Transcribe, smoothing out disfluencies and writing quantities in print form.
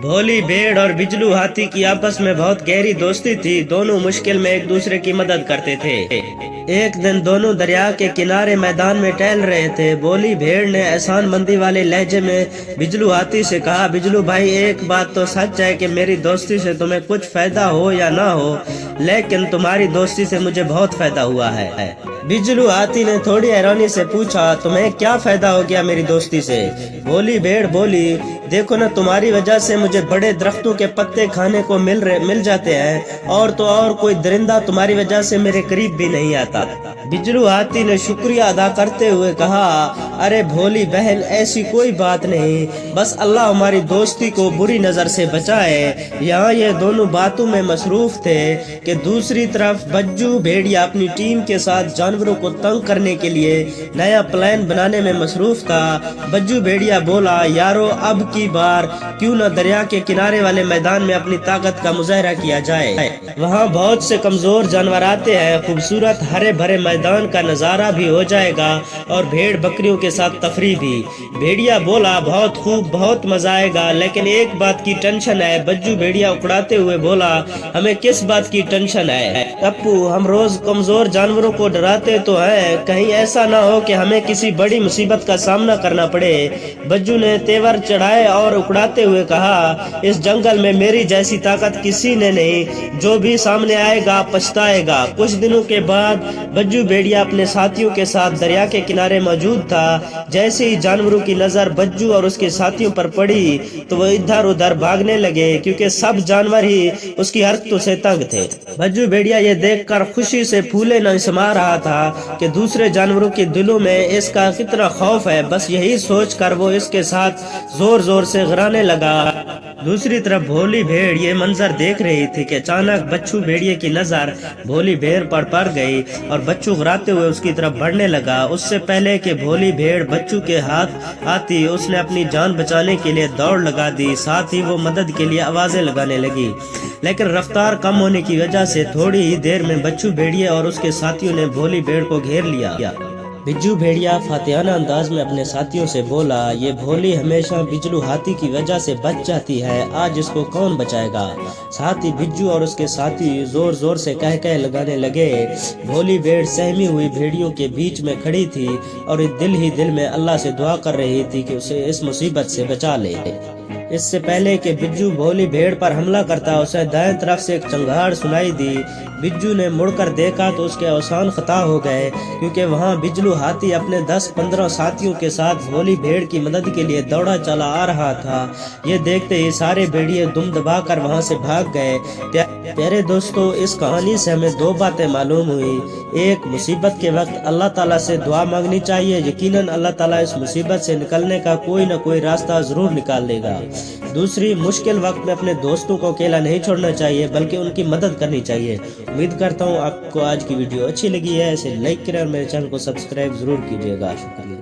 भोली भेड़ और बिजलू हाथी की आपस में बहुत गहरी दोस्ती थी। दोनों मुश्किल में एक दूसरे की मदद करते थे। एक दिन दोनों दरिया के किनारे मैदान में टहल रहे थे। भोली भेड़ ने एहसान मंदी वाले लहजे में बिजलू हाथी से कहा, बिजलू भाई, एक बात तो सच है कि मेरी दोस्ती से तुम्हें कुछ फायदा हो या ना हो, लेकिन तुम्हारी दोस्ती से मुझे बहुत फायदा हुआ है। बिजलू हाथी ने थोड़ी हैरानी से पूछा, तुम्हें क्या फायदा हो गया मेरी दोस्ती से? भोली भेड़ बोली, देखो ना, तुम्हारी वजह से मुझे बड़े दरख्तों के पत्ते खाने को मिल जाते हैं, और तो और कोई दरिंदा तुम्हारी वजह से मेरे करीब भी नहीं आता। बिजलू हाथी ने शुक्रिया अदा करते हुए कहा, अरे भोली बहन, ऐसी कोई बात नहीं, बस अल्लाह हमारी दोस्ती को बुरी नजर से बचाए। यहाँ ये दोनों बातों में मसरूफ थे कि दूसरी तरफ बज्जू भेड़िया अपनी टीम के साथ जानवरों को तंग करने के लिए नया प्लान बनाने में मसरूफ था। बज्जू भेड़िया बोला, यारो, अब की बार क्यों न दरिया के किनारे वाले मैदान में अपनी ताकत का मुजाहरा किया जाए। वहाँ बहुत से कमजोर जानवर आते हैं, खूबसूरत हरे भरे मैदान का नजारा भी हो जाएगा और भेड़ बकरियों के साथ तफरी भी। भेड़िया बोला, बहुत खूब, बहुत मजा आएगा, लेकिन एक बात की टेंशन है। बज्जू भेड़िया उकड़ाते हुए बोला, हमें किस बात की टेंशन है? टप्पू, हम रोज कमजोर जानवरों को डराते तो हैं, कहीं ऐसा ना हो कि हमें किसी बड़ी मुसीबत का सामना करना पड़े। बज्जू ने तेवर चढ़ाए और उकड़ाते हुए कहा, इस जंगल में मेरी जैसी ताकत किसी ने नहीं, जो भी सामने आएगा पछताएगा। कुछ दिनों के बाद बज्जू भेड़िया अपने साथियों के साथ दरिया के किनारे मौजूद था। जैसे ही जानवरों की नजर बज्जू और उसके साथियों पर पड़ी तो वो इधर उधर भागने लगे, क्योंकि सब जानवर ही उसकी हरकतों से तंग थे। बज्जू भेड़िया ये देखकर खुशी से फूले न समा रहा था कि दूसरे जानवरों के दिलों में इसका कितना खौफ है। बस यही सोचकर वो इसके साथ जोर जोर से गराने लगा। दूसरी तरफ भोली भेड़ ये मंजर देख रही थी कि अचानक बच्चू भेड़िए की नजर भोली भेड़ पर पड़ गई और बच्चू घराते हुए उसकी तरफ बढ़ने लगा। उससे पहले कि भोली भेड़ बच्चू के हाथ आती, उसने अपनी जान बचाने के लिए दौड़ लगा दी। साथ ही वो मदद के लिए आवाजें लगाने लगी, लेकिन रफ्तार कम होने की वजह से थोड़ी ही देर में बच्चू भेड़िए और उसके साथियों ने भोली भेड़ को घेर लिया। बिज्जू भेड़िया फातिहाना अंदाज में अपने साथियों से बोला, ये भोली हमेशा बिजलू हाथी की वजह से बच जाती है, आज इसको कौन बचाएगा? साथ ही बिज्जू और उसके साथी जोर जोर से कह लगाने लगे। भोली भेड़ सहमी हुई भेड़ियों के बीच में खड़ी थी और दिल ही दिल में अल्लाह से दुआ कर रही थी कि उसे इस मुसीबत से बचा ले। इससे पहले कि बिज्जू भोली भेड़ पर हमला करता, उसे दाएं तरफ से एक चंगाड़ सुनाई दी। बिज्जू ने मुड़कर देखा तो उसके अवसान खता हो गए, क्योंकि वहां बिजलू हाथी अपने 10-15 साथियों के साथ भोली भेड़ की मदद के लिए दौड़ा चला आ रहा था। ये देखते ही सारे भेड़िए दुम दबाकर वहां से भाग गए। प्यारे दोस्तों, इस कहानी से हमें दो बातें मालूम हुई। एक, मुसीबत के वक्त अल्लाह ताला से दुआ मांगनी चाहिए, यकीनन अल्लाह ताला इस मुसीबत से निकलने का कोई न कोई रास्ता जरूर निकाल देगा। दूसरी, मुश्किल वक्त में अपने दोस्तों को अकेला नहीं छोड़ना चाहिए, बल्कि उनकी मदद करनी चाहिए। उम्मीद करता हूँ आपको आज की वीडियो अच्छी लगी है। इसे लाइक करें और मेरे चैनल को सब्सक्राइब जरूर कीजिएगा। शुक्रिया।